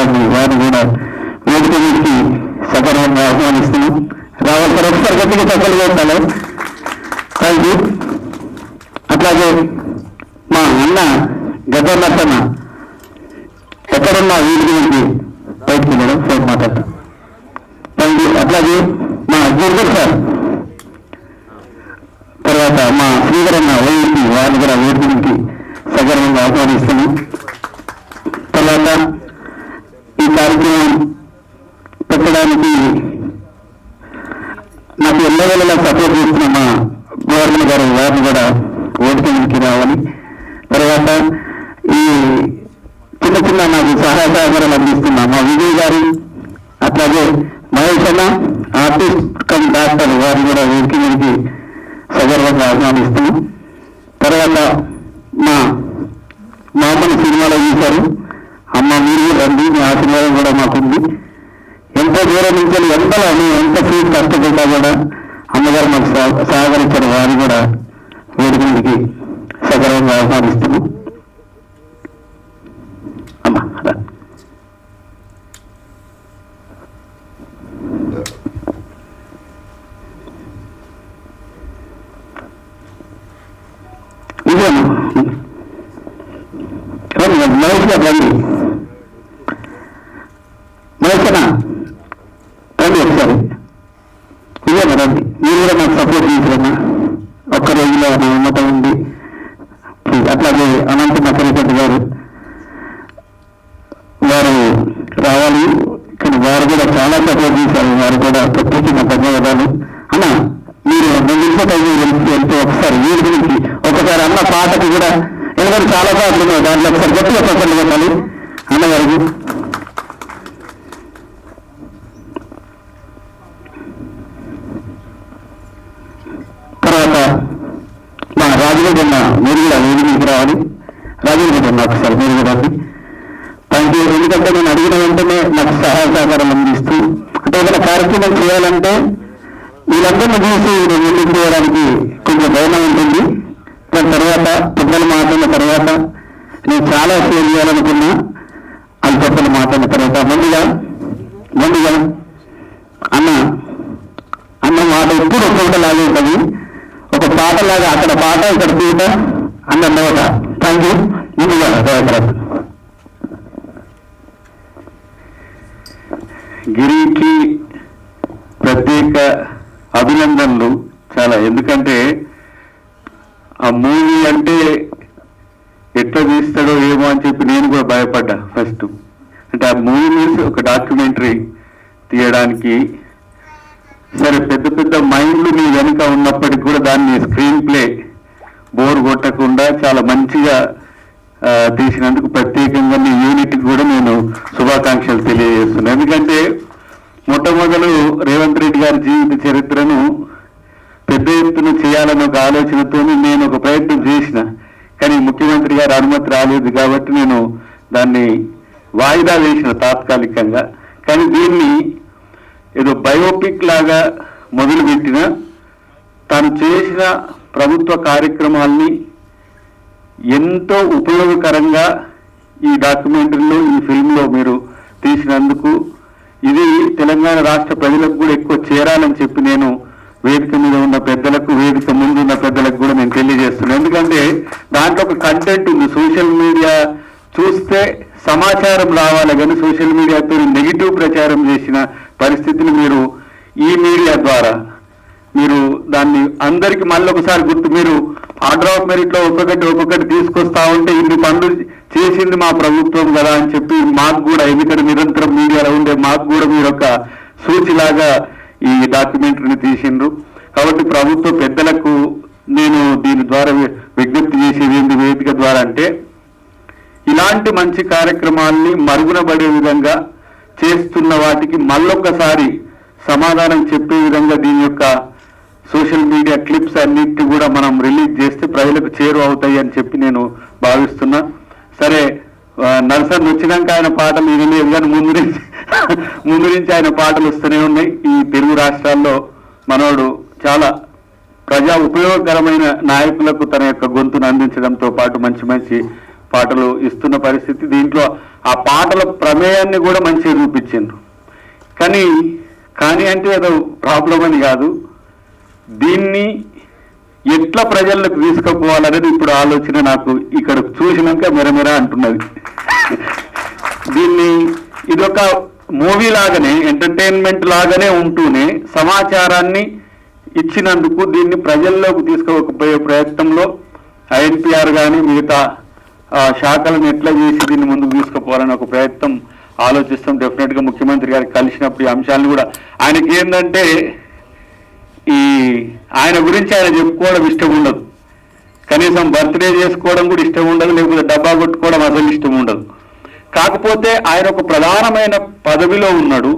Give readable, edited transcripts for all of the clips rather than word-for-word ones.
గారిని వారిని కూడా వేదిక మీదకి సగర్వంగా ఆహ్వానిస్తున్నాం. రావాలి సార్, ఒకసారి గట్టిగా చక్కలు వేస్తాను. Thank you. అట్లాగే మా అన్న గద్దర్నట్టన్న ఎక్కడున్నా వేదిక మీదకి బయటకు మేడం ఫోన్ మాట్లాడతాం. Thank you. అట్లాగే మా గిరిజర్ సార్, తర్వాత మా శ్రీధరన్న వైఎస్పీ వారిని కూడా వేదిక మీదకి సగర్వంగా ఆహ్వానిస్తున్నాం. తర్వాత ఈ కార్యక్రమం పెట్టడానికి నాకు ఎల్లవేళలా సపోర్ట్ చేస్తున్న మా గవర్నర్ గారు వారిని కూడా ఓటుకి రావాలి. తర్వాత ఈ చిన్న చిన్న నాకు సహాయ సహకారాలు అందిస్తున్న మా విజయ్ గారు, అట్లాగే మహేష్ అన్న ఆర్టిస్ట్ కమ్ డాక్టర్ వారిని కూడా ఓటుకి సగర్వంగా ఆహ్వానిస్తున్నాం. తర్వాత మా అమ్మని సినిమాలో చూశారు, అమ్మ మీరు రండి, మీ ఆశీర్వాదం కూడా మాకుంది. ఎంతో దూరం నుంచి ఎంతలో మేము ఎంత ఫీజు కష్టపడ్డా కూడా అమ్మగారు మాకు సహకరించిన వారిని కూడా వేదిక మీదకి సగర్వంగా ఆహ్వానిస్తున్నాం. అమ్మా ఇదేనా మహేష్ గారు రండి. మహేష్ రండి ఒకసారి. ఇదేనా రండి, మీరు కూడా నాకు సపోర్ట్ చేశారన్నా. ఒక్క రోజులో నా ఉన్నతం ఉంది. అట్లాగే అనంత నక్కలపల్లి గారు వారు రావాలి, కానీ వారు కూడా చాలా సపోర్ట్ చేశారు. వారు కూడా ప్రత్యేకంగా ధన్యవాదాలు. అన్న మీరు 2 నిమిషాలు వెళ్తే ఒకసారి వీరి గురించి ఒకసారి అన్న పాటకి కూడా, ఎందుకంటే చాలా పాటలు ఉన్నాయి, దాంట్లో ఒకసారి గట్టిగా పక్కన పెట్టాలి అన్నగారికి. తర్వాత మా రాజుగడ్డ మీరు కూడా వేదికకి రావాలి. రాజుగడ్డ ఒకసారి మీరు కూడా రండి. Thank you. ఎందుకంటే నేను అడిగిన వెంటనే నాకు సహాయ సహకారం అందిస్తూ, అంటే ఏదైనా కార్యక్రమం చేయాలంటే వీళ్ళందరినీ చూసి నేను ముందుకు చేయడానికి కొంచెం భయం ఉంటుంది. దాని తర్వాత పెద్దలు మాట్లాడిన తర్వాత నేను చాలా సేవ్ చేయాలనుకున్నా. అది పెద్దలు మాట్లాడిన తర్వాత ముందుగా అన్న మాట ఎప్పుడు ఒక లాగే ఉంటుంది. ఒక పాటలాగా అక్కడ పాట ఇక్కడ పూట అన్న నోట. Thank you. ముందుగా గిరికి ప్రత్యేక అభినందనలు చాలా. ఎందుకంటే ఆ మూవీ అంటే ఎట్లా తీస్తాడో ఏమో అని చెప్పి నేను కూడా భయపడ్డా ఫస్ట్. అంటే ఆ మూవీ మీన్స్ ఒక డాక్యుమెంటరీ తీయడానికి సరే పెద్ద పెద్ద మైండ్లు మీ వెనుక ఉన్నప్పటికీ కూడా దాన్ని స్క్రీన్ ప్లే బోర్ కొట్టకుండా చాలా మంచిగా తీసినందుకు ప్రత్యేకంగా మీ యూనిట్కి కూడా నేను శుభాకాంక్షలు తెలియజేస్తున్నాను. ఎందుకంటే మొట్టమొదలు రేవంత్ రెడ్డి గారి జీవిత చరిత్రను పెద్ద ఎత్తున చేయాలన్న ఒక ఆలోచనతో నేను ఒక ప్రయత్నం చేసిన, కానీ ముఖ్యమంత్రి గారి అనుమతి రాలేదు కాబట్టి నేను దాన్ని వాయిదా వేసిన తాత్కాలికంగా. కానీ దీన్ని ఏదో బయోపిక్ లాగా మొదలుపెట్టిన తాను చేసిన ప్రభుత్వ కార్యక్రమాల్ని ఎంతో ఉపయోగకరంగా ఈ డాక్యుమెంటరీలో ఈ ఫిల్మ్లో మీరు తీసినందుకు ఇది తెలంగాణ రాష్ట్ర ప్రజలకు కూడా ఎక్కువ చేరాలని చెప్పి నేను వేదిక మీద ఉన్న పెద్దలకు, వేదిక ముందు ఉన్న పెద్దలకు కూడా నేను తెలియజేస్తున్నాను. ఎందుకంటే దాంట్లో ఒక కంటెంట్ ఉంది. సోషల్ మీడియా చూస్తే సమాచారం రావాలి, కానీ సోషల్ మీడియాతో నెగిటివ్ ప్రచారం చేసిన పరిస్థితిని మీరు ఈ మీడియా ద్వారా మీరు దాన్ని అందరికీ మళ్ళీ ఒకసారి గుర్తు, మీరు ఆర్డర్ ఆఫ్ మెరిట్లో ఒక్కొక్కటి తీసుకొస్తా ఉంటే ఇన్ని పనులు చేసింది మా ప్రభుత్వం కదా అని చెప్పి మాకు కూడా, ఎందుకంటే నిరంతరం మీడియాలో ఉండే మాకు కూడా మీరు ఒక సూచిలాగా ఈ డాక్యుమెంటరీని తీసిండ్రు. కాబట్టి ప్రభుత్వ పెద్దలకు నేను దీని ద్వారా విజ్ఞప్తి చేసేది ఏంటి వేదిక ద్వారా అంటే, ఇలాంటి మంచి కార్యక్రమాల్ని మరుగునబడే విధంగా చేస్తున్న వాటికి మళ్ళొక్కసారి సమాధానం చెప్పే విధంగా దీని యొక్క సోషల్ మీడియా క్లిప్స్ అన్నిటిని కూడా మనం రిలీజ్ చేస్తే ప్రజలకు చేరువ అవుతాయి అని చెప్పి నేను భావిస్తున్నా. సరే, నర్సన్ వచ్చినాక ఆయన పాటలు వినలేదు, కానీ ముందు నుంచి ఆయన పాటలు వస్తూనే ఉన్నాయి. ఈ తెలుగు రాష్ట్రాల్లో మనోడు చాలా ప్రజా ఉపయోగకరమైన నాయకులకు తన యొక్క గొంతును అందించడంతో పాటు మంచి మంచి పాటలు ఇస్తున్న పరిస్థితి. దీంట్లో ఆ పాటల ప్రమేయాన్ని కూడా మంచిగా చూపించిండ్రు. కానీ అంటే ఏదో ప్రాబ్లం అని కాదు, దీన్ని ఎట్లా ప్రజలకు తీసుకుపోవాలనేది ఇప్పుడు ఆలోచన నాకు ఇక్కడ చూసినాక మెరమెర అంటున్నది. ఇదొక మూవీ లాగానే, ఎంటర్టైన్మెంట్ లాగానే ఉంటూనే సమాచారాన్ని ఇచ్చినందుకు దీన్ని ప్రజల్లోకి తీసుకుపోయే ప్రయత్నంలో ఐఎన్పిఆర్ కానీ మిగతా శాఖలను ఎట్లా చేసి దీన్ని ముందుకు తీసుకుపోవాలని ఒక ప్రయత్నం ఆలోచిస్తాం. డెఫినెట్గా ముఖ్యమంత్రి గారికి కలిసినప్పుడు ఈ అంశాలను కూడా, ఆయనకి ఏంటంటే ఆయన గురించి ఆయన చెప్పుకోవడం ఇష్టం ఉండదు, కనీసం బర్త్డే చేసుకోవడం కూడా ఇష్టం ఉండదు, లేకపోతే డబ్బా కొట్టుకోవడం అసలు ఇష్టం ఉండదు. కాకపోతే ఆయన ఒక ప్రధానమైన పదవిలో ఉన్నాడు.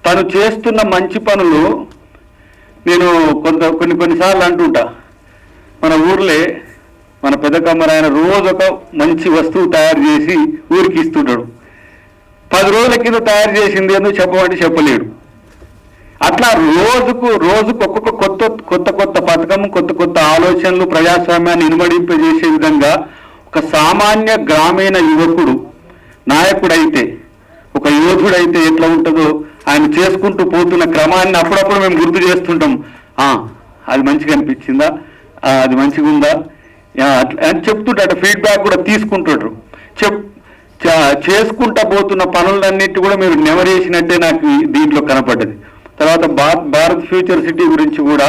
తను చేస్తున్న మంచి పనులు నేను కొన్నిసార్లు అంటుంటా, మన ఊర్లే మన పెద్ద కమ్మర ఆయన రోజు ఒక మంచి వస్తువు తయారు చేసి ఊరికి ఇస్తుంటాడు. 10 రోజుల కింద తయారు చేసింది ఎందుకు చెప్పమంటే చెప్పలేడు. అట్లా రోజుకు ఒక్కొక్క కొత్త పథకం, కొత్త ఆలోచనలు ప్రజాస్వామ్యాన్ని ఇనుమడింపజేసే విధంగా ఒక సామాన్య గ్రామీణ యువకుడు నాయకుడైతే, ఒక యోధుడైతే ఎట్లా ఉంటుందో ఆయన చేసుకుంటూ పోతున్న క్రమాన్ని అప్పుడప్పుడు మేము గుర్తు చేస్తుంటాం. అది మంచిగా అనిపించిందా, అది మంచిగా ఉందా అని చెప్తుంటాడు. ఫీడ్బ్యాక్ కూడా తీసుకుంటాడు. చేసుకుంటా పోతున్న పనులన్నిటి కూడా మీరు నెవరేసినట్టే నాకు దీంట్లో కనపడ్డది. తర్వాత భారత్ ఫ్యూచర్ సిటీ గురించి కూడా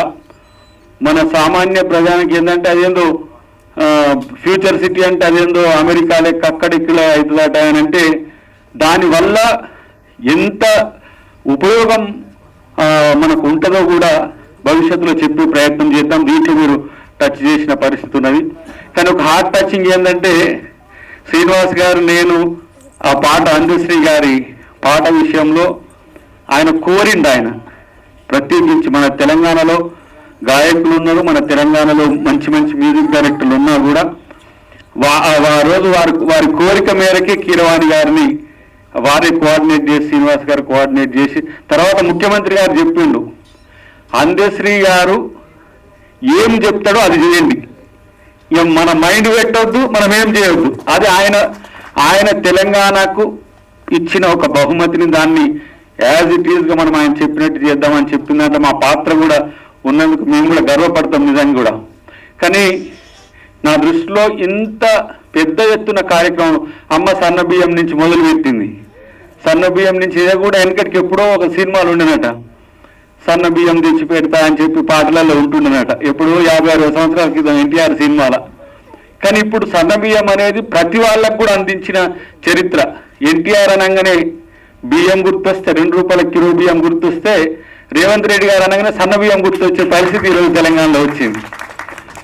మన సామాన్య ప్రజానికి ఏంటంటే అదేందో ఫ్యూచర్ సిటీ అంటే అదేందో అమెరికా లెక్క అక్కడిక్కడ అవుతుందట అని అంటే, దానివల్ల ఎంత ఉపయోగం మనకు ఉంటుందో కూడా భవిష్యత్తులో చెప్పే ప్రయత్నం చేద్దాం. దీంట్లో మీరు టచ్ చేసిన పరిస్థితి ఉన్నది. కానీ ఒక హార్ట్ టచింగ్ ఏంటంటే, శ్రీనివాస్ గారు నేను ఆ పాట అందశ్రీ గారి పాట విషయంలో ఆయన కోరిండు. ఆయన ప్రత్యేకించి మన తెలంగాణలో గాయకులు ఉన్నారు, మన తెలంగాణలో మంచి మ్యూజిక్ డైరెక్టర్లు ఉన్నా కూడా ఆ రోజు వారి కోరిక మేరకే కీరవాణి గారిని వారే కోఆర్డినేట్ చేసి, శ్రీనివాస్ గారు కోఆర్డినేట్ చేసి, తర్వాత ముఖ్యమంత్రి గారు చెప్పిండు, అందశ్రీ గారు ఏం చెప్తాడో అది చేయండి, ఇక మన మైండ్ పెట్టవద్దు, మనం ఏం చేయవద్దు. అది ఆయన తెలంగాణకు ఇచ్చిన ఒక బహుమతిని, దాన్ని యాజ్ ఇట్ ఈస్గా మనం ఆయన చెప్పినట్టు చేద్దామని చెప్పిందంటే మా పాత్ర కూడా ఉన్నందుకు మేము కూడా గర్వపడతాం నిజంగా కూడా. కానీ నా దృష్టిలో ఇంత పెద్ద ఎత్తున కార్యక్రమం అమ్మ సన్న బియ్యం నుంచి మొదలుపెట్టింది. సన్న బియ్యం నుంచి ఇదే కూడా వెనకటికి ఎప్పుడో ఒక సినిమాలు ఉండేనట, సన్న బియ్యం తెచ్చి పెడతా అని చెప్పి పాటలలో ఉంటుండేనట, ఎప్పుడో 50-60 సంవత్సరాల క్రితం ఎన్టీఆర్ సినిమాల. కానీ ఇప్పుడు సన్న బియ్యం అనేది ప్రతి వాళ్ళకు కూడా అందించిన చరిత్ర. ఎన్టీఆర్ అనగానే బియ్యం గుర్తొస్తే, 2 రూపాయల కిలో బియ్యం గుర్తొస్తే, రేవంత్ రెడ్డి గారు అనగానే సన్న బియ్యం గుర్తొచ్చే పరిస్థితి ఈరోజు తెలంగాణలో వచ్చింది.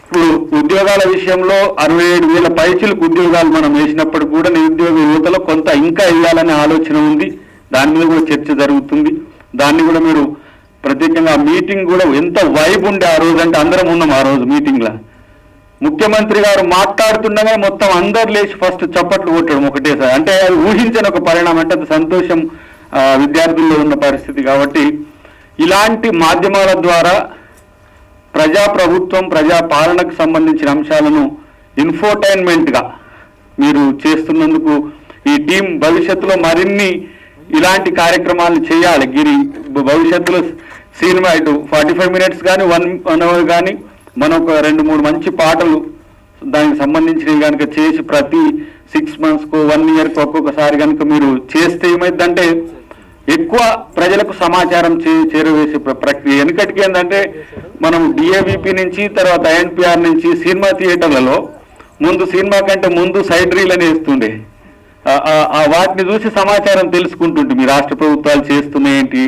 ఇప్పుడు ఉద్యోగాల విషయంలో 67,000 పైచిలకు ఉద్యోగాలు మనం వేసినప్పుడు కూడా నిరుద్యోగ యువతలో కొంత ఇంకా ఇవ్వాలనే ఆలోచన ఉంది. దాని మీద కూడా చర్చ జరుగుతుంది. దాన్ని కూడా మీరు ప్రత్యేకంగా మీటింగ్ కూడా ఎంత వైబ్ ఉండే ఆ రోజు అంటే అందరం ఉన్నాం ఆ రోజు మీటింగ్లో. ముఖ్యమంత్రి గారు మాట్లాడుతుండగా మొత్తం అందరు లేచి ఫస్ట్ చప్పట్లు కొట్టడం ఒకటేసారి, అంటే అది ఊహించని ఒక పరిణామం. అంటే అది సంతోషం విద్యార్థుల్లో ఉన్న పరిస్థితి. కాబట్టి ఇలాంటి మాధ్యమాల ద్వారా ప్రజాప్రభుత్వం, ప్రజా పాలనకు సంబంధించిన అంశాలను ఇన్ఫోటైన్మెంట్గా మీరు చేస్తున్నందుకు ఈ టీం భవిష్యత్తులో మరిన్ని ఇలాంటి కార్యక్రమాలు చేయాలి. భవిష్యత్తులో సినిమా ఇటు 45 మినిట్స్ కానీ 1 అవర్ కానీ మనం ఒక 2-3 మంచి పాటలు దానికి సంబంధించినవి కనుక చేసి ప్రతి 6 మంత్స్కు 1 ఇయర్కు ఒక్కొక్కసారి కనుక మీరు చేస్తే ఏమైందంటే ఎక్కువ ప్రజలకు సమాచారం చేరవేసే ప్రక్రియ. వెనుకటికి ఏంటంటే మనం డిఏవిపి నుంచి తర్వాత ఐఎన్పిఆర్ నుంచి సినిమా థియేటర్లలో ముందు సినిమా కంటే ముందు సైడ్ రీల్ అని వేస్తుండే, వాటిని చూసి సమాచారం తెలుసుకుంటుంటే మీ రాష్ట్ర ప్రభుత్వాలు చేస్తున్నాయి ఏంటి,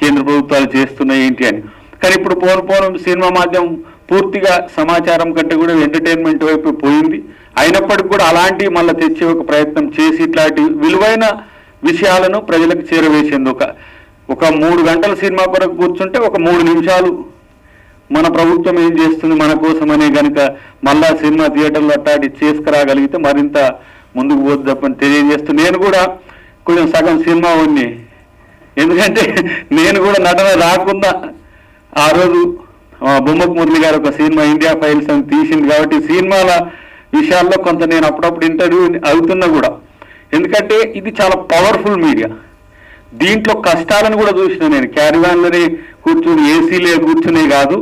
కేంద్ర ప్రభుత్వాలు చేస్తున్నాయి ఏంటి అని. కానీ ఇప్పుడు పోను సినిమా మాధ్యమం పూర్తిగా సమాచారం కంటే కూడా ఎంటర్టైన్మెంట్ వైపు పోయింది. అయినప్పటికీ కూడా అలాంటివి మళ్ళీ తెచ్చే ఒక ప్రయత్నం చేసి ఇట్లాంటి విలువైన విషయాలను ప్రజలకు చేరవేసేందుకు ఒక 3 గంటల సినిమా కొరకు కూర్చుంటే ఒక 3 నిమిషాలు మన ప్రభుత్వం ఏం చేస్తుంది మన కోసం అనే కనుక మళ్ళా సినిమా థియేటర్లో అట్లాంటి చేసుకురాగలిగితే మరింత ముందుకు పోద్దని తెలియజేస్తూ, నేను కూడా కొంచెం సగం సినిమా ఉంది. ఎందుకంటే నేను కూడా నటన రాకుండా ఆ రోజు బొమ్మకు మురళి గారు ఒక సినిమా ఇండియా ఫైల్స్ అని తీసింది కాబట్టి సినిమాల విషయాల్లో కొంత నేను అప్పుడప్పుడు ఇంటర్వ్యూ అవుతున్నా కూడా. ఎందుకంటే ఇది చాలా పవర్ఫుల్ మీడియా. దీంట్లో కష్టాలను కూడా చూసిన నేను. క్యారివాన్లోనే కూర్చుని ఏసీలే కూర్చునే కాదు,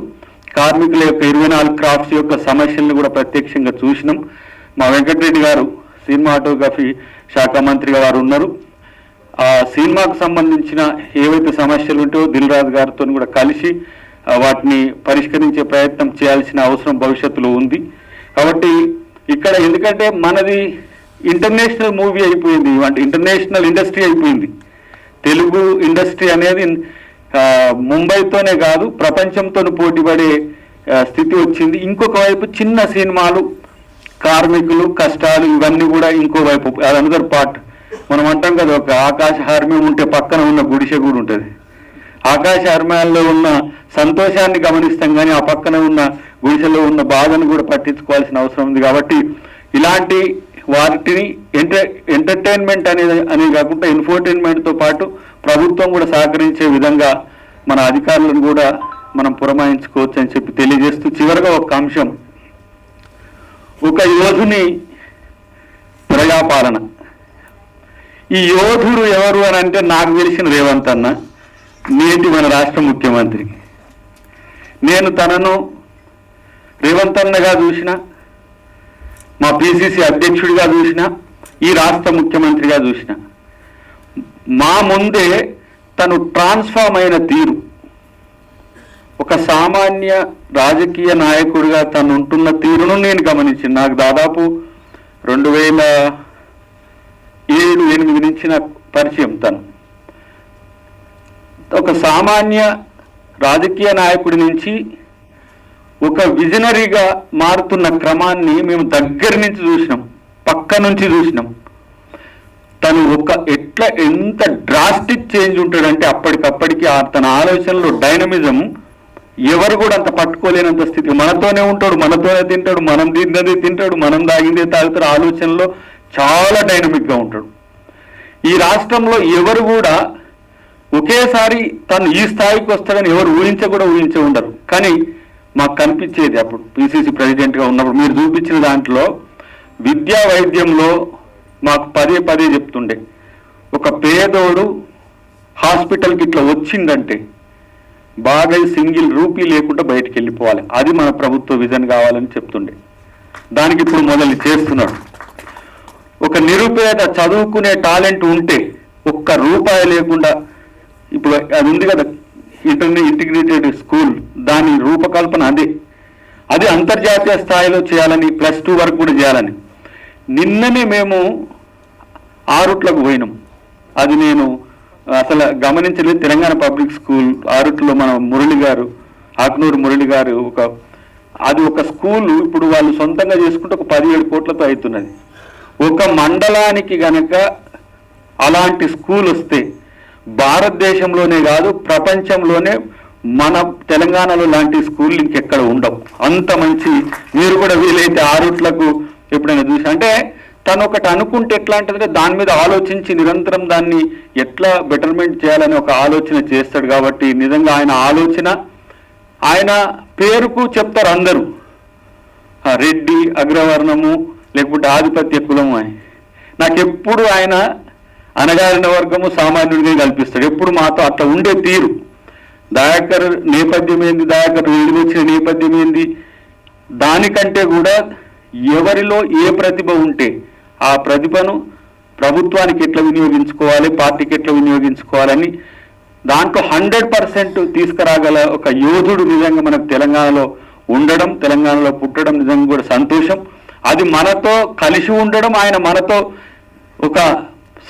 కార్మికుల యొక్క 24 క్రాఫ్ట్స్ యొక్క సమస్యలను కూడా ప్రత్యక్షంగా చూసినాం. మా వెంకటరెడ్డి గారు సినిమాటోగ్రఫీ శాఖ మంత్రిగా వారు ఉన్నారు. ఆ సినిమాకు సంబంధించిన ఏవైతే సమస్యలు ఉంటాయో దిల్ రాజు గారితో కూడా కలిసి వాటిని పరిష్కరించే ప్రయత్నం చేయాల్సిన అవసరం భవిష్యత్తులో ఉంది. కాబట్టి ఇక్కడ ఎందుకంటే మనది ఇంటర్నేషనల్ మూవీ అయిపోయింది, అంటే ఇంటర్నేషనల్ ఇండస్ట్రీ అయిపోయింది. తెలుగు ఇండస్ట్రీ అనేది ముంబైతోనే కాదు ప్రపంచంతో పోటీపడే స్థితి వచ్చింది. ఇంకొక వైపు చిన్న సినిమాలు, కార్మికులు, కష్టాలు ఇవన్నీ కూడా ఇంకో వైపు, అది అనదర్ పార్ట్. మనం అంటాం కదా, ఒక ఆకాశ హార్మ్యం ఉంటే పక్కన ఉన్న గుడిసె కూడా ఉంటుంది. ఆకాశ హార్మ్యాల్లో ఉన్న సంతోషాన్ని గమనిస్తాం కానీ ఆ పక్కన ఉన్న గుడిసెలో ఉన్న బాధను కూడా పట్టించుకోవాల్సిన అవసరం ఉంది. కాబట్టి ఇలాంటి వాటిని ఎంటర్టైన్మెంట్ అనేది కాకుండా ఇన్ఫోటైన్మెంట్తో పాటు ప్రభుత్వం కూడా సహకరించే విధంగా మన అధికారులను కూడా మనం పురమాయించుకోవచ్చు అని చెప్పి తెలియజేస్తూ, చివరిగా ఒక అంశం, ఒక యోధుని ప్రజాపాలన. ఈ యోధుడు ఎవరు అని అంటే నాకు తెలిసిన రేవంత్ అన్న, నేటి మన రాష్ట్ర ముఖ్యమంత్రి. నేను తనను రేవంత్ అన్నగా చూసిన, మా పిసిసి అధ్యక్షుడిగా చూసిన, ఈ రాష్ట్ర ముఖ్యమంత్రిగా చూసిన. మా ముందే తను ట్రాన్స్ఫార్మ్ అయిన తీరు, ఒక సామాన్య రాజకీయ నాయకుడిగా తను ఉంటున్న తీరును నేను గమనించి, నాకు దాదాపు 2007-8 నుంచి నాకు పరిచయం. తను ఒక సామాన్య రాజకీయ నాయకుడి నుంచి ఒక విజనరీగా మారుతున్న క్రమాన్ని మేము దగ్గర నుంచి చూసినాం, పక్క నుంచి చూసినాం. తను ఎంత డ్రాస్టిక్ చేంజ్ ఉంటాడంటే అప్పటికప్పటికి తన ఆలోచనలో డైనమిజం ఎవరు కూడా అంత పట్టుకోలేనంత స్థితి. మనతోనే ఉంటాడు, మనతోనే తింటాడు, మనం తిన్నదే తింటాడు, మనం తాగిందే తాగుతాడు. ఆలోచనలో చాలా డైనమిక్గా ఉంటాడు. ఈ రాష్ట్రంలో ఎవరు కూడా ఒకేసారి తను ఈ స్థాయికి వస్తాడని ఎవరు ఊహించే ఉండరు. కానీ మాకు కనిపించేది అప్పుడు పిసిసి ప్రెసిడెంట్గా ఉన్నప్పుడు మీరు చూపించిన దాంట్లో విద్యా వైద్యంలో మాకు పదే చెప్తుండే, ఒక పేదోడు హాస్పిటల్కి ఇట్లా వచ్చిందంటే బాగా సింగిల్ రూపీ లేకుండా బయటికి వెళ్ళిపోవాలి, అది మన ప్రభుత్వ విజన్ కావాలని చెప్తుండే. దానికి ఇప్పుడు మొదలు చేస్తున్నాడు. ఒక నిరుపేద చదువుకునే టాలెంట్ ఉంటే ఒక్క రూపాయి లేకుండా, ఇప్పుడు అది ఉంది కదా ఇంటిగ్రేటెడ్ స్కూల్, దాని రూపకల్పన అది అంతర్జాతీయ స్థాయిలో చేయాలని, +2 వరకు కూడా చేయాలని. నిన్ననే మేము ఆరుట్లకు పోయినాం. అది నేను అసలు గమనించలేదు. తెలంగాణ పబ్లిక్ స్కూల్ ఆరుట్లో మన మురళి గారు, ఆకునూరు మురళి గారు అది ఒక స్కూలు ఇప్పుడు వాళ్ళు సొంతంగా చేసుకుంటే ఒక 17 కోట్లతో అవుతున్నది. ఒక మండలానికి గనక అలాంటి స్కూల్ వస్తే భారతదేశంలోనే కాదు ప్రపంచంలోనే మన తెలంగాణలో లాంటి స్కూల్ ఇంకెక్కడ ఉండవు. అంత మంచి, మీరు కూడా వీలైతే ఆరుట్లకు ఎప్పుడైనా చూసి, అంటే తను ఒకటి అనుకుంటే ఎట్లా అంటే దాని మీద ఆలోచించి నిరంతరం దాన్ని ఎట్లా బెటర్మెంట్ చేయాలని ఒక ఆలోచన చేస్తాడు. కాబట్టి నిజంగా ఆయన ఆలోచన, ఆయన పేరుకు చెప్తారు అందరూ రెడ్డి, అగ్రవర్ణము, లేకపోతే ఆధిపత్య కులము అని. నాకెప్పుడు ఆయన అనగారిన వర్గము, సామాన్యుడిగా కల్పిస్తాడు. ఎప్పుడు మాతో అట్లా ఉండే తీరు. దయాకర్ నేపథ్యం ఏంది, దయాకర్ వచ్చిన నేపథ్యం ఏంది, దానికంటే కూడా ఎవరిలో ఏ ప్రతిభ ఉంటే ఆ ప్రతిభను ప్రభుత్వానికి ఎట్లా వినియోగించుకోవాలి, పార్టీకి ఎట్లా వినియోగించుకోవాలని దాంట్లో 100% తీసుకురాగల ఒక యోధుడు నిజంగా మనకు తెలంగాణలో ఉండడం, తెలంగాణలో పుట్టడం నిజంగా కూడా సంతోషం. అది మనతో కలిసి ఉండడం, ఆయన మనతో ఒక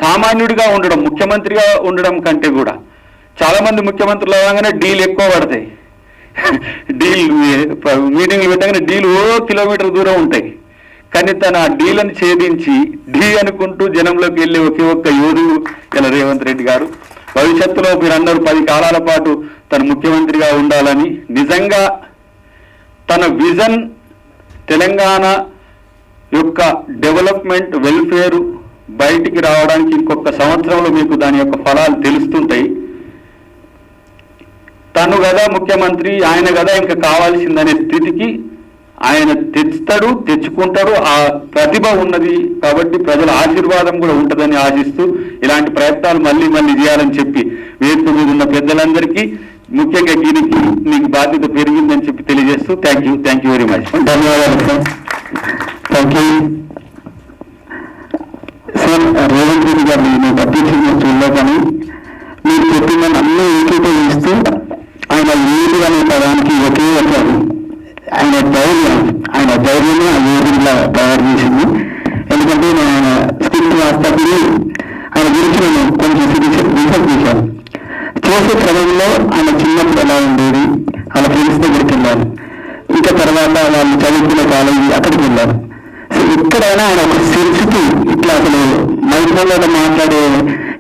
సామాన్యుడిగా ఉండడం, ముఖ్యమంత్రిగా ఉండడం కంటే కూడా చాలా మంది ముఖ్యమంత్రులు అవగానే డీల్ ఎక్కువ పడతాయి. మీటింగ్లు పెట్టగానే డీల్ కిలోమీటర్ దూరం ఉంటాయి. కానీ తన డీలను ఛేదించి అనుకుంటూ జనంలోకి వెళ్ళే ఒక్క యోధుడు ఇలా రేవంత్ రెడ్డి గారు. భవిష్యత్తులో మీరందరూ 10 కాలాల పాటు తన ముఖ్యమంత్రిగా ఉండాలని, నిజంగా తన విజన్ తెలంగాణ యొక్క డెవలప్మెంట్, వెల్ఫేర్ బయటికి రావడానికి ఇంకొక సంవత్సరంలో మీకు దాని యొక్క ఫలాలు తెలుస్తుంటాయి. తను కదా ముఖ్యమంత్రి, ఆయన కదా ఇంకా కావాల్సిందనే స్థితికి ఆయన తెచ్చుతాడు, తెచ్చుకుంటాడు. ఆ ప్రతిభ ఉన్నది కాబట్టి ప్రజల ఆశీర్వాదం కూడా ఉంటుందని ఆశిస్తూ ఇలాంటి ప్రయత్నాలు మళ్ళీ మళ్ళీ చేయాలని చెప్పి వేదిక మీద ఉన్న పెద్దలందరికీ, ముఖ్యంగా దీనికి మీకు బాధ్యత పెరిగిందని చెప్పి తెలియజేస్తూ థ్యాంక్ యూ వెరీ మచ్. ధన్యవాదాలు sir. Thank you sir. Revanth Reddy గారిని నేను అధ్యక్షుడిగా చూడలే, కానీ మీరు చెప్పిందని అన్నీ ఏకీభవిస్తూ ఆయన ఏది అనే పదానికి ఒకే ఒక ఆయన ధైర్యమే ఆ ఏదిలా తయారు చేసింది. ఎందుకంటే నేను స్క్రిప్ట్ రాసేటప్పుడు ఆయన గురించి నేను కొంచెం రీసెర్చ్ చేశాను. చేసే క్రమంలో ఆయన చిన్నప్పుడు ఎలా ఉండేది, వాళ్ళ ఫ్రెండ్స్ దగ్గరికి వెళ్ళాను. ఇంకా తర్వాత వాళ్ళు చదువుకునే కాలేజీ అక్కడికి వెళ్ళారు. ఎక్కడైనా ఆయన ఒక సెన్సిటివ్, ఇట్లా అసలు మైక్రోలో మాట్లాడే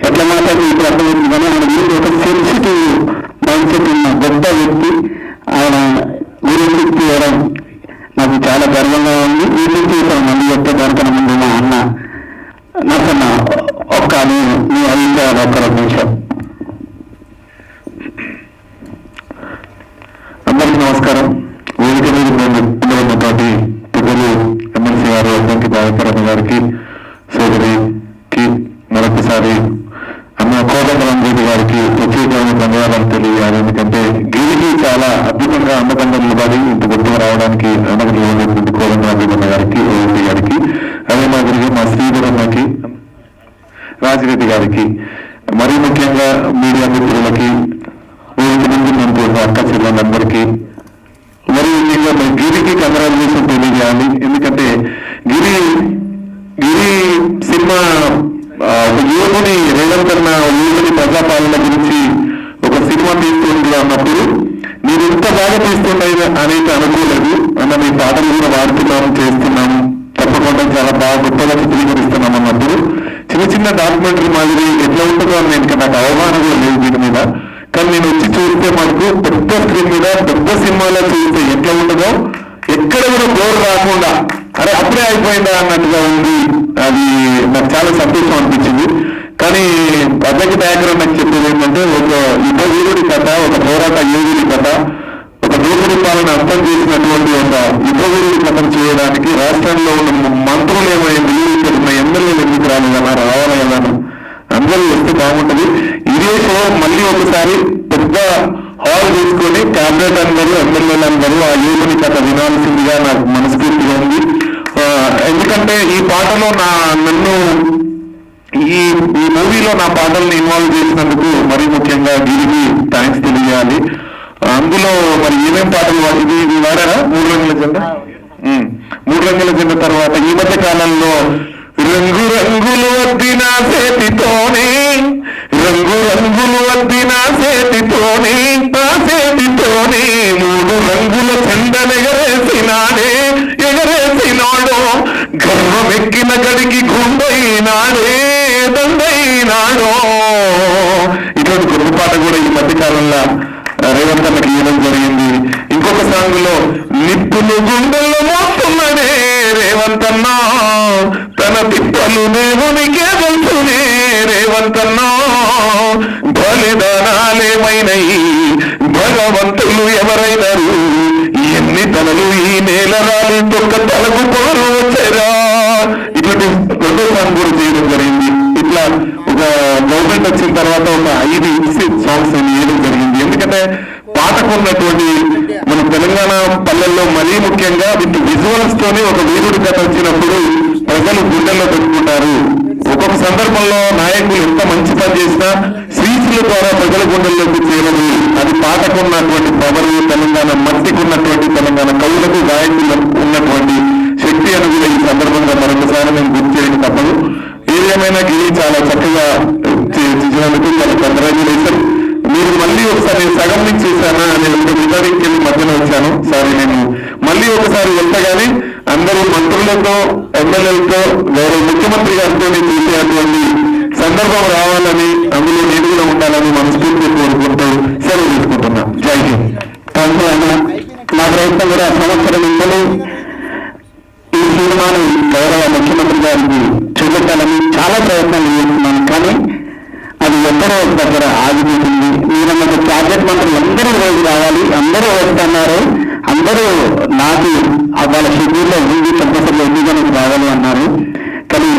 ఎట్లా మాట్లాడి ఇప్పుడు అర్థమవుతుంది, కానీ ఆయన గురించి ఒక సెన్సిటివ్ మైండ్ సెట్ ఉన్న గొప్ప వ్యక్తి. ఆయన గురించి తీయడం నాకు చాలా గర్వంగా ఉంది. వీళ్ళు చూసాను మళ్ళీ చెప్తే దానికన్నా ముందు మా అన్న నర్సన్న ఒక్క మీ అభిప్రాయాలు ఒక్క నిమిషం. అందరికీ నమస్కారం. వేదిక మీద ఉన్నతోటి పెద్దలు ఎమ్మెల్సీ గారు అద్దంకి భావికరణ గారికి, సోదరికి మరొకసారి అన్న కోదండరామరెడ్డి గారికి ప్రత్యేకమైన ధన్యవాదాలు తెలియజేయాలి. ఎందుకంటే గిరికి చాలా అద్భుతంగా అన్నదంగా నిలబడి ఇంత గొప్పగా రావడానికి అన్నటువంటి కోదండరామరెడ్డి గారికి, ఓరెడ్డి గారికి, అదే మాదిరిగా మా శ్రీధరన్నకి, రాజిరెడ్డి గారికి, మరీ ముఖ్యంగా మీడియా మిత్రులకి, వేదిక ముందు నేను అక్క చెల్లెలందరికీ, మరి ముఖ్యంగా గిరికి కంగ్రాచులేషన్ తెలియజేయాలి. ఎందుకంటే గిరి సినిమా ఒక యువకుని రేవంత్ అన్న యువకుని ప్రజాపాలన గురించి ఒక సినిమా తీస్తుండే అన్నప్పుడు మీరు ఇంత బాగా తీస్తుండే అనేది అనుకోలేదు అన్న. మీ పాటలు కూడా వాడుతున్నాము, చేస్తున్నాము, తప్పకుండా చాలా బాగా గొప్పగా చిత్రీకరిస్తున్నాం అన్నప్పుడు చిన్న డాక్యుమెంటరీ మాదిరి ఎట్లా ఉంటుందో అని నేను నాకు అవగాహన కూడా లేదు దీని మీద. కానీ నేను వచ్చి చూస్తే మనకు పెద్ద స్క్రీన్ మీద పెద్ద సినిమాలో చూస్తే ఎట్లా ఉంటుందో, ఎక్కడ కూడా బోర్ రాకుండా అరే అప్పుడే అయిపోయిందా అన్నట్టుగా ఉంది. అది నాకు చాలా సంతోషం అనిపించింది. కానీ అద్దెకి డయాగ్రామ్ నాకు చెప్పేది ఏంటంటే, ఒక యుద్ధ వీరుడి కథ, ఒక పోరాట యోగుడి కథ, ఒక దోపిడీ పాలన అర్థం చేసినటువంటి ఒక యుద్ధ వీరుడి కథను చేయడానికి రాష్ట్రంలో ఉన్న మంత్రులు ఏమైంది, ఇక్కడ ఉన్న ఎమ్మెల్యేలు ఎందుకు రాలేదన్నా, రావాలన్నా, అందరూ వస్తే బాగుంటుంది. ఇదే షో మళ్ళీ ఒకసారి పెద్ద హాల్ తీసుకొని క్యాబినెట్ అందరూ, ఎమ్మెల్యేలు అందరూ ఆ యువకుని కథ వినాల్సిందిగా నాకు మనస్ఫూర్తిగా ఉంది. ఎందుకంటే ఈ పాటలో నన్ను ఈ మూవీలో నా పాటల్ని ఇన్వాల్వ్ చేసినందుకు మరీ ముఖ్యంగా గిరికి థ్యాంక్స్ తెలియజేయాలి. అందులో మరి ఏమేం పాటలు ఇది వాడారా? 3 రంగుల జెండా. 3 రంగుల జెండా తర్వాత ఈ మధ్య కాలంలో రంగు రంగులు వద్దిన చేతితోనే, రంగు రంగులు వద్దిన చేతితోనే, ఆ చేతితోనే 3 రంగుల చెండనెగరేసినాడే, ఎగరేసినాడో గర్వమెక్కిన గడికి గుండైనాడే, దండైనాడో. ఇటువంటి గొప్ప పాట కూడా ఈ మధ్య కాలంలో రేవంత్ అన్నకి ఇవ్వడం జరిగింది. ఇంకొక సాంగ్ లో నిప్పులు గుండెల్లో మోస్తున్నదే రేవంత్ అన్న, తన తిప్పలు దేవునికే తెలుసునే రేవంత్ అన్న, బలిదానాలేమైనయి భగవంతులు ఎవరైనారు, ఎన్ని తలలు ఈ నేల రాలి తొక్క తలకు పోరు వచ్చారా. ఇటువంటి రెండో సాంగ్ కూడా చేయడం జరిగింది. ఇట్లా ఒక గవర్నమెంట్ వచ్చిన తర్వాత ఒక 5 సాంగ్స్ వేయడం జరిగింది. ఎందుకంటే పాటకు ఉన్నటువంటి మన తెలంగాణ పల్లెల్లో మరీ ముఖ్యంగా వీటి విజువల్స్ తోనే ఒక వీరుడి కథ వచ్చినప్పుడు ప్రజలు గుండెల్లో పెట్టుకుంటారు. ఒక్కొక్క సందర్భంలో నాయకులు ఎంత మంచి పని చేసినా స్పీచ్ల ద్వారా ప్రజల గుండెల్లోకి చేరదు. అది పాటకు ఉన్నటువంటి పవర్, తెలంగాణ మట్టికి ఉన్నటువంటి, తెలంగాణ కవులకు గాయకులకు ఉన్నటువంటి శక్తి అని కూడా ఈ సందర్భంగా మరొకసారి నేను గుర్తు చేయడం తప్పదు. ఏదేమైనా గిరి చాలా చక్కగా చేసినందుకు చాలా కంగ్రాచులేషన్. మీరు మళ్ళీ ఒకసారి నేను సగం నుంచి చేశానా, నేను రికార్డింగ్కి వెళ్ళి మధ్యన వచ్చాను, సారీ. నేను మళ్ళీ ఒకసారి వెళ్తా కానీ అందరూ మంత్రులతో, ఎమ్మెల్యేలతో, గౌరవ ముఖ్యమంత్రి గారితో చూసేటువంటి సందర్భం రావాలని, అందులో నేను కూడా ఉండాలని మనస్ఫూర్తిగా కోరుకుంటూ సెలవు తీసుకుంటున్నా. జై హింద్. నా ప్రయత్నం కూడా సంవత్సరం ఇంతలో ఈ సినిమాను గౌరవ ముఖ్యమంత్రి గారికి చూపెట్టాలని చాలా ప్రయత్నాలు చేస్తున్నాను. కానీ అది ఎక్కడో దగ్గర ఆగిపోతుంది. మీరన్నట్టు క్యాబినెట్ మంత్రులు అందరూ రోజు రావాలి, అందరూ వస్తున్నారు. అందరూ నాకు వాళ్ళ షెడ్యూల్లో ఉంది, కంపల్సరీ ఎన్నికలు రావాలి అన్నారు. కానీ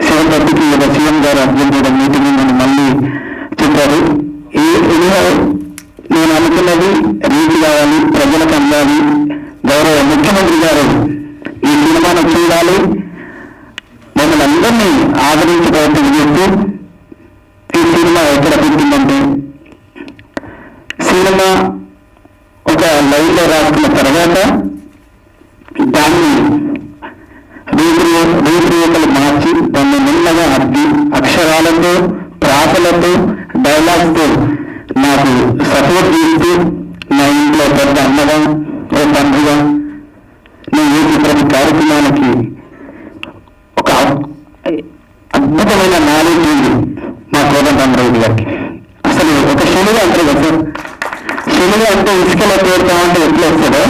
7:30కి సీఎం గారు అర్జెంట్ మీటింగ్ ఉందని మళ్ళీ చెప్పారు. నేను అనుకున్నది రీతి కావాలి, ప్రజలకు అందాలి. గౌరవ ముఖ్యమంత్రి గారు ఈ సినిమాను చూడాలి, మమ్మల్ని అందరినీ ఆదరించి ప్రయత్నం చేస్తూ ఈ సినిమా ఎక్కడ పుట్టిందంటే, సినిమా ఒక లైన్లో రాసుకున్న తర్వాత దాన్ని రూపురేఖలు మార్చి దాన్ని మెల్లగా అద్ది అక్షరాలతో, ప్రాసలతో, డైలాగ్స్తో నాకు సపోర్ట్ చేస్తూ నా ఇంట్లో పెద్ద అన్నగా, ఓ తండ్రిగా నేను చేసే ప్రతి కార్యక్రమానికి ఒక అద్భుతమైన నాలెడ్జ్ ఉంది మా కోదండరామరెడ్డి గారికి. అసలు ఒక శనిగా అంటారు కదా సార్, శనిగా అంటే ఇసుకలో పేరుతా ఉంటే ఎట్లా వస్తుందో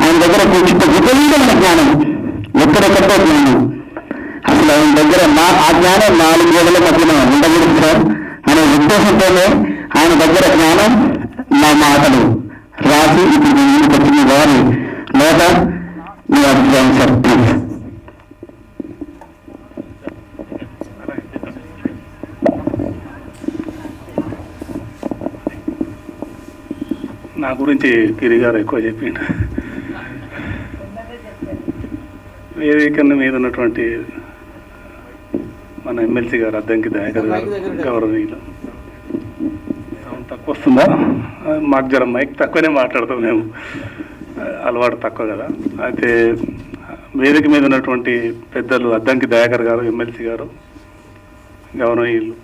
ఆయన దగ్గర కూర్చుంటే విపరీతమైన జ్ఞానం, ఎక్కడెక్కడో జ్ఞానం. అసలు ఆయన దగ్గర ఆ జ్ఞానం 4 గోడల మధ్యన ఉండకూడదు సార్ అనే ఉద్దేశంతోనే ఆయన దగ్గర జ్ఞానం నా మాటలు రాసి ఇప్పుడు ముందుకు వచ్చిన వారి నోట మీ అభిప్రాయం సార్ ప్లీజ్. నా గురించి గిరి గారు ఎక్కువ చెప్పిండు. వేదిక మీద ఉన్నటువంటి మన ఎమ్మెల్సీ గారు అద్దంకి దయాకర్ గారు గౌరవనీయులు. తక్కువ వస్తుందా? మాకు జర మైక్ తక్కువనే మాట్లాడతాం, మేము అలవాటు తక్కువ కదా. అయితే వేదిక మీద ఉన్నటువంటి పెద్దలు అద్దంకి దయాకర్ గారు, ఎమ్మెల్సీ గారు, గౌరవనీయులు,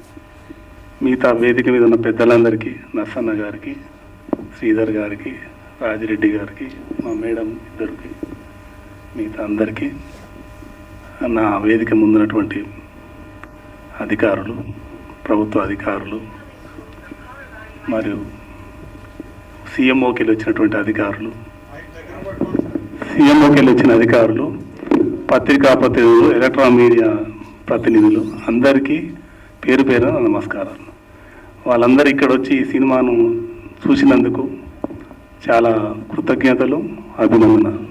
మిగతా వేదిక మీద ఉన్న పెద్దలందరికీ, నర్సన్న గారికి, శ్రీధర్ గారికి, రాజిరెడ్డి గారికి, మా మేడం ఇద్దరికి, మిగతా అందరికీ, నా వేదిక ముందున్నటువంటి అధికారులు, ప్రభుత్వ అధికారులు, మరియు సీఎంఓకి వచ్చినటువంటి అధికారులు, పత్రికా ప్రతినిధులు, ఎలక్ట్రానిక్ మీడియా ప్రతినిధులు అందరికీ పేరు పేరున నమస్కారాలు. వాళ్ళందరూ ఇక్కడ వచ్చి ఈ సినిమాను చూసినందుకు చాలా కృతజ్ఞతలు, అభినందనలు.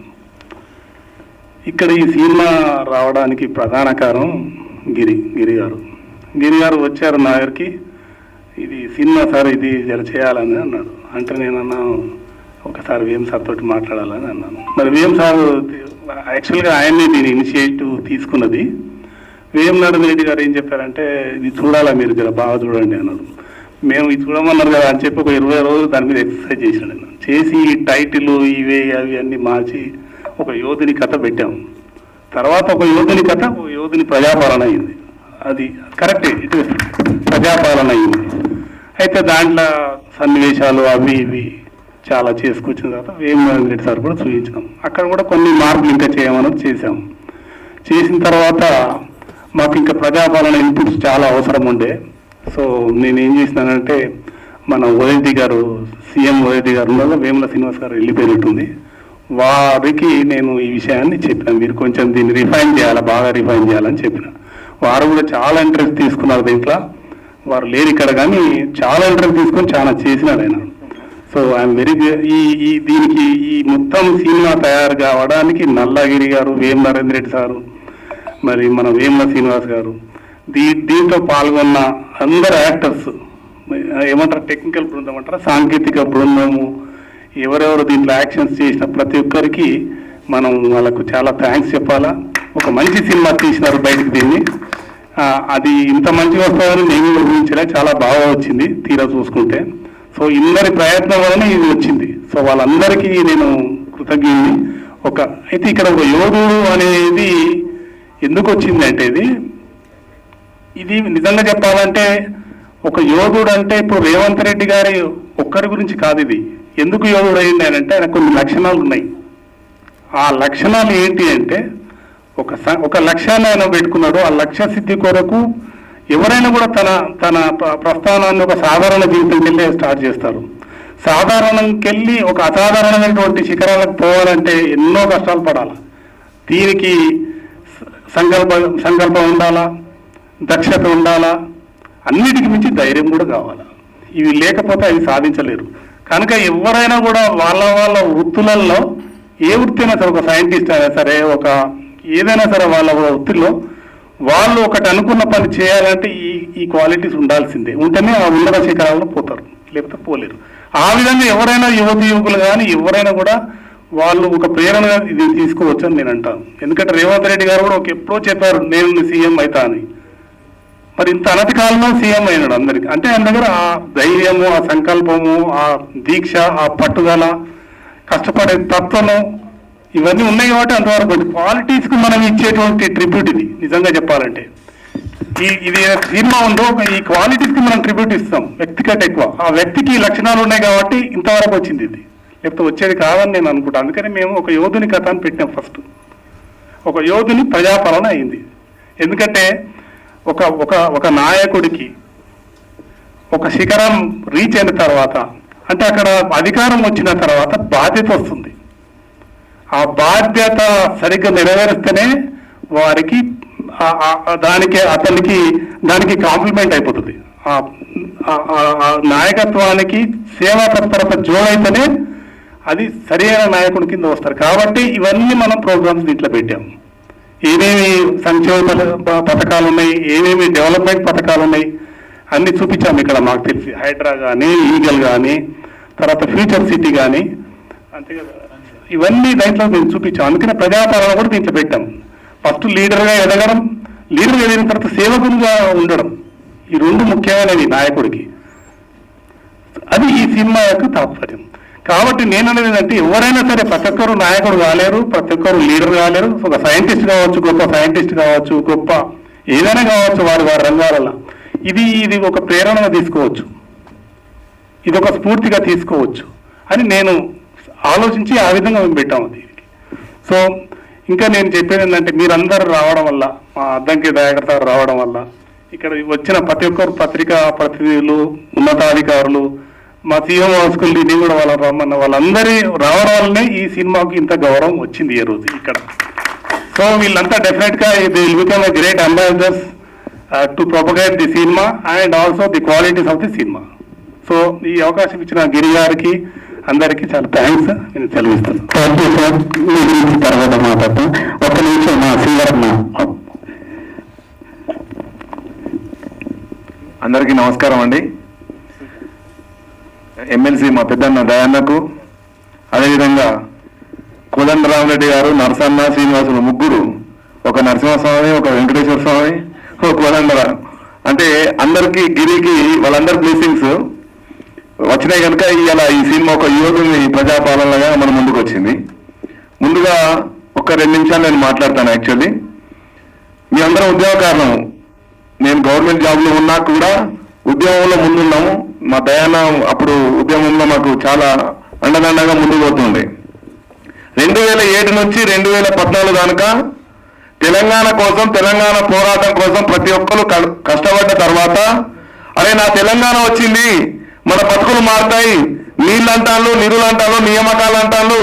ఇక్కడ ఈ సినిమా రావడానికి ప్రధాన కారణం గిరి గారు వచ్చారు నా దగ్గరికి. ఇది సినిమా సార్, ఇది జర చేయాలని అన్నాడు. అంటే నేను అన్నాను, ఒకసారి వేం సార్ తోటి మాట్లాడాలని అన్నాను. మరి వేం సార్ యాక్చువల్గా ఆయన్ని దీని ఇనిషియేటివ్ తీసుకున్నది. వేం నరేంద్ర గారు ఏం చెప్పారంటే, ఇది చూడాలా మీరు, జర బాగా చూడండి అన్నారు. మేము ఇది చూడమన్నారు కదా అని చెప్పి ఒక 20 రోజులు దాని మీద ఎక్సర్సైజ్ చేశాను నేను. చేసి ఈ టైటిల్ ఇవే అవి అన్నీ మార్చి ఒక యోధుని కథ పెట్టాము. తర్వాత ఒక యోధుని కథ, ఒక యోధుని ప్రజాపాలన అయింది. అది కరెక్టే, ఇటు ప్రజాపాలన అయింది. అయితే దాంట్లో సన్నివేశాలు అవి ఇవి చాలా చేసుకొచ్చిన తర్వాత వేమనారాయణ రెడ్డి సార్ కూడా చూపించాం. అక్కడ కూడా కొన్ని మార్పులు ఇంకా చేయమని చేసాము. చేసిన తర్వాత మాకు ఇంకా ప్రజాపాలన ఇన్పుట్స్ చాలా అవసరం ఉండే. సో నేనేం చేసినానంటే, మన ఓఎస్డి గారు, సీఎం ఓఎస్డి గారు ఉన్నారు, వేముల శ్రీనివాస్ గారు వెళ్ళిపోయినట్టుంది, వారికి నేను ఈ విషయాన్ని చెప్పాను. మీరు కొంచెం దీన్ని రిఫైన్ చేయాలి, బాగా రిఫైన్ చేయాలని చెప్పిన. వారు కూడా చాలా ఇంట్రెస్ట్ తీసుకున్నారు దీంట్లో. వారు లేరు ఇక్కడ, కానీ చాలా ఇంట్రెస్ట్ తీసుకొని చాలా చేసినారు ఆయన. సో ఐఎమ్ వెరీ ఈ దీనికి ఈ మొత్తం సినిమా తయారు కావడానికి నల్లగిరి గారు, వేం నరేంద్ర రెడ్డి సారు, మరి మన వేముల శ్రీనివాస్ గారు, దీంట్లో పాల్గొన్న అందరు యాక్టర్స్, ఏమంటారు టెక్నికల్ బృందం అంటారా, సాంకేతిక బృందము, ఎవరెవరు దీంట్లో యాక్షన్స్ చేసిన ప్రతి ఒక్కరికి మనం వాళ్ళకు చాలా థ్యాంక్స్ చెప్పాలా. ఒక మంచి సినిమా తీసినారు బయటకు దీన్ని. అది ఇంత మంచిగా వస్తుందని నేను ఊహించలే, చాలా బాగా వచ్చింది తీరా చూసుకుంటే. సో ఇందరి ప్రయత్నం వలన ఇది వచ్చింది. సో వాళ్ళందరికీ నేను కృతజ్ఞుని. అయితే ఇక్కడ ఒక యోధుడు అనేది ఎందుకు వచ్చింది అంటే, ఇది నిజంగా చెప్పాలంటే ఒక యోధుడు అంటే ఇప్పుడు రేవంత్ రెడ్డి గారి ఒక్కరి గురించి కాదు. ఇది ఎందుకు యోధుడు అయింది అని అంటే, ఆయన కొన్ని లక్షణాలు ఉన్నాయి. ఆ లక్షణాలు ఏంటి అంటే, ఒక లక్ష్యాన్ని ఆయన పెట్టుకున్నాడు. ఆ లక్ష్య సిద్ధి కొరకు ఎవరైనా కూడా తన ప్రస్థానాన్ని ఒక సాధారణ జీవితంకి వెళ్ళి స్టార్ట్ చేస్తారు. సాధారణంకెళ్ళి ఒక అసాధారణమైనటువంటి శిఖరాలకు పోవాలంటే ఎన్నో కష్టాలు పడాలి. దీనికి సంకల్పం ఉండాలా, దక్షత ఉండాలా, అన్నిటికి మించి ధైర్యం కూడా కావాలా. ఇవి లేకపోతే అవి సాధించలేరు. కనుక ఎవరైనా కూడా వాళ్ళ వాళ్ళ వృత్తులలో ఏ వృత్తి అయినా సరే, ఒక సైంటిస్ట్ అయినా సరే, ఒక ఏదైనా సరే వాళ్ళ వృత్తిలో వాళ్ళు ఒకటి అనుకున్న పని చేయాలంటే ఈ క్వాలిటీస్ ఉండాల్సిందే. ఉంటేనే ఆ ఉన్నత శిఖరాలను పోతారు, లేకపోతే పోలేరు. ఆ విధంగా ఎవరైనా యువకులు కానీ ఎవరైనా కూడా వాళ్ళు ఒక ప్రేరణగా ఇది తీసుకోవచ్చు అని నేను అంటాను. ఎందుకంటే రేవంత్ రెడ్డి గారు కూడా ఎప్పుడో చెప్పారు నేను సీఎం అవుతా అని. మరి ఇంత అనతి కాలంలో సీఎం అయినాడు అందరికి. అంటే ఆయన దగ్గర ఆ ధైర్యము, ఆ సంకల్పము, ఆ దీక్ష, ఆ పట్టుదల, కష్టపడే తత్వము ఇవన్నీ ఉన్నాయి కాబట్టి అంతవరకు క్వాలిటీస్కి మనం ఇచ్చేటువంటి ట్రిబ్యూట్ ఇది. నిజంగా చెప్పాలంటే ఇది సినిమా ఉందో ఈ క్వాలిటీస్కి మనం ట్రిబ్యూట్ ఇస్తాం, వ్యక్తి కంటే ఎక్కువ. ఆ వ్యక్తికి ఈ లక్షణాలు ఉన్నాయి కాబట్టి ఇంతవరకు వచ్చింది ఇది, లేకపోతే వచ్చేది కాదని నేను అనుకుంటాను. అందుకని మేము ఒక యోధుని కథ అని పెట్టినాం. ఫస్ట్ ఒక యోధుని ప్రజాపాలన అయింది. ఎందుకంటే ఒక ఒక ఒక నాయకుడికి ఒక శిఖరం రీచ్ అయిన తర్వాత, అంటే అక్కడ అధికారం వచ్చిన తర్వాత బాధ్యత వస్తుంది. ఆ బాధ్యత సరిగ్గా నెరవేరిస్తేనే వారికి దానికి కాంప్లిమెంట్ అయిపోతుంది. ఆ నాయకత్వానికి సేవా తత్పరత జోడైతేనే అది సరైన నాయకుడి కింద వస్తారు. కాబట్టి ఇవన్నీ మనం ప్రోగ్రామ్స్ దీంట్లో పెట్టాం. ఏమేమి సంక్షేమ పథకాలు ఉన్నాయి, ఏమేమి డెవలప్మెంట్ పథకాలు ఉన్నాయి అన్ని చూపించాము ఇక్కడ. మాకు తెలిసి హైడ్రా కానీ, ఈగల్ కానీ, తర్వాత ఫ్యూచర్ సిటీ కానీ, అంతే కదా, ఇవన్నీ దాంట్లో మేము చూపించాం. అందుకనే ప్రజాపాలన కూడా దీంట్లో పెట్టాం. ఫస్ట్ లీడర్గా ఎదగడం, లీడర్గా ఎదిగిన తర్వాత సేవకునిగా ఉండడం, ఈ రెండు ముఖ్యమైనవి నాయకుడికి. అది ఈ సినిమా యొక్క తాత్పర్యం. కాబట్టి నేను అనేది ఏంటంటే ఎవరైనా సరే ప్రతి ఒక్కరు నాయకుడు కాలేరు, ప్రతి ఒక్కరు లీడర్ కాలేరు. ఒక సైంటిస్ట్ కావచ్చు, గొప్ప సైంటిస్ట్ కావచ్చు, గొప్ప ఏదైనా కావచ్చు వారి రంగాలలో. ఇది ఒక ప్రేరణగా తీసుకోవచ్చు, ఇది ఒక స్ఫూర్తిగా తీసుకోవచ్చు అని నేను ఆలోచించి ఆ విధంగా మేము పెట్టాము దీనికి. సో ఇంకా నేను చెప్పేది ఏంటంటే మీరందరూ రావడం వల్ల, మా అద్దంకి దయాకర్ సార్ రావడం వల్ల, ఇక్కడ వచ్చిన ప్రతి ఒక్కరు పత్రికా ప్రతినిధులు, ఉన్నతాధికారులు, మా సీఎం హౌస్కుల్ నేను కూడా వాళ్ళని రమ్మన్న వాళ్ళందరి రావడం వల్లనే ఈ సినిమాకి ఇంత గౌరవం వచ్చింది ఈ రోజు ఇక్కడ. సో వీళ్ళంతా డెఫినెట్గా they will become a great ambassadors to propagate the cinema and also the qualities of the cinema. So ఈ అవకాశం ఇచ్చిన గిరి గారికి అందరికీ చాలా థ్యాంక్స్ నేను సెలవిస్తాను. Thank you sir. మీ గురించి తర్వాత మాట్లాడతాం. ఒక నిమిషం మా శ్రీవర్మ. అందరికీ నమస్కారం అండి. ఎమ్మెల్సీ మా పెద్దన్న దయాన్నకు, అదేవిధంగా కోదండరామరెడ్డి గారు, నరసన్న, శ్రీనివాసులు ముగ్గురు, ఒక నరసింహస్వామి, ఒక వెంకటేశ్వర స్వామి, ఒక కోదండరావు, అంటే అందరికీ గిరికి వాళ్ళందరి బ్లెస్సింగ్స్ వచ్చినాయి కనుక ఇవాళ ఈ సినిమా ఒక యువకుని ప్రజాపాలనగా మన ముందుకు వచ్చింది. ముందుగా ఒక 2 నిమిషాలు నేను మాట్లాడతాను. యాక్చువల్లీ మీ అందరం ఉద్యోగకారణం. నేను గవర్నమెంట్ జాబ్లో ఉన్నా కూడా ఉద్యమంలో ముందున్నాము. మా దయాన అప్పుడు ఉద్యమంలో మాకు చాలా అండదండగా ముందుకు పోతుండే. 2007 నుంచి 2014 దాకా తెలంగాణ కోసం, తెలంగాణ పోరాటం కోసం ప్రతి ఒక్కరు కష్టపడ్డ తర్వాత, అరే నా తెలంగాణ వచ్చింది, మన బతుకులు మారుతాయి, నీళ్ళు అంటాను, నిధులు అంటాను, నియామకాలు అంటాను,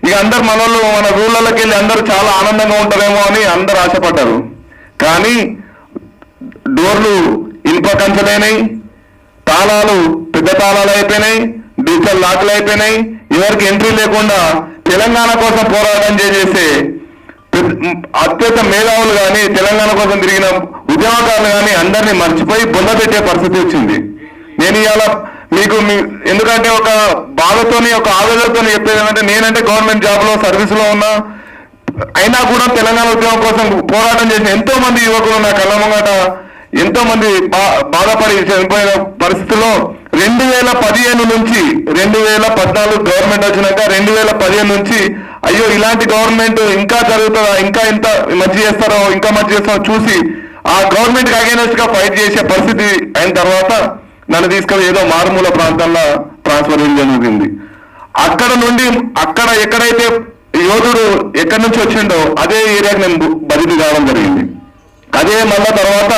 ఇక అందరు మనోళ్ళు మన ఊళ్ళలోకి వెళ్ళి అందరూ చాలా ఆనందంగా ఉంటారేమో అని అందరు ఆశపడ్డారు. కానీ డోర్లు ఇనుప కంచెలైనాయి, తాళాలు పెద్ద తాళాలు అయిపోయినాయి, డిజిటల్ లాక్లు అయిపోయినాయి. ఎవరికి ఎంట్రీ లేకుండా తెలంగాణ కోసం పోరాటం చేసే అత్యంత మేధావులు కానీ, తెలంగాణ కోసం తిరిగిన ఉద్యమకారులు కానీ అందరినీ మర్చిపోయి బొంద పెట్టే పరిస్థితి వచ్చింది. నేను ఇవాళ మీకు ఎందుకంటే ఒక బాధతోని, ఒక ఆవేదనతో చెప్పేది ఏంటంటే, నేనంటే గవర్నమెంట్ జాబ్లో సర్వీస్లో ఉన్నా, అయినా కూడా తెలంగాణ ఉద్యమం కోసం పోరాటం చేసిన ఎంతో మంది యువకులు నా కళ్ళ ముంగట ఎంతో మంది బాధపడి చనిపోయిన పరిస్థితుల్లో 2015 నుంచి 2014 గవర్నమెంట్ వచ్చినాక 2015 నుంచి అయ్యో ఇలాంటి గవర్నమెంట్ ఇంకా జరుగుతుందా, ఇంకా ఇంత మంచి చేస్తారో, ఇంకా మంచి చేస్తారో చూసి ఆ గవర్నమెంట్కి అగైనెస్ట్ గా ఫైట్ చేసే పరిస్థితి అయిన తర్వాత నన్ను తీసుకొని ఏదో మారుమూల ప్రాంతాల్లో ట్రాన్స్ఫర్ జరిగింది. అక్కడ నుండి అక్కడ ఎక్కడైతే యోధుడు ఎక్కడి నుంచి వచ్చిండో అదే ఏరియాకి నేను బదిలీ కావడం జరిగింది. అదే మళ్ళా తర్వాత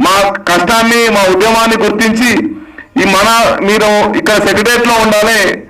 మా కష్టాన్ని, మా ఉద్యమాన్ని గుర్తించి మీరు ఇక్కడ సెక్రటరియట్ లో ఉండాలి,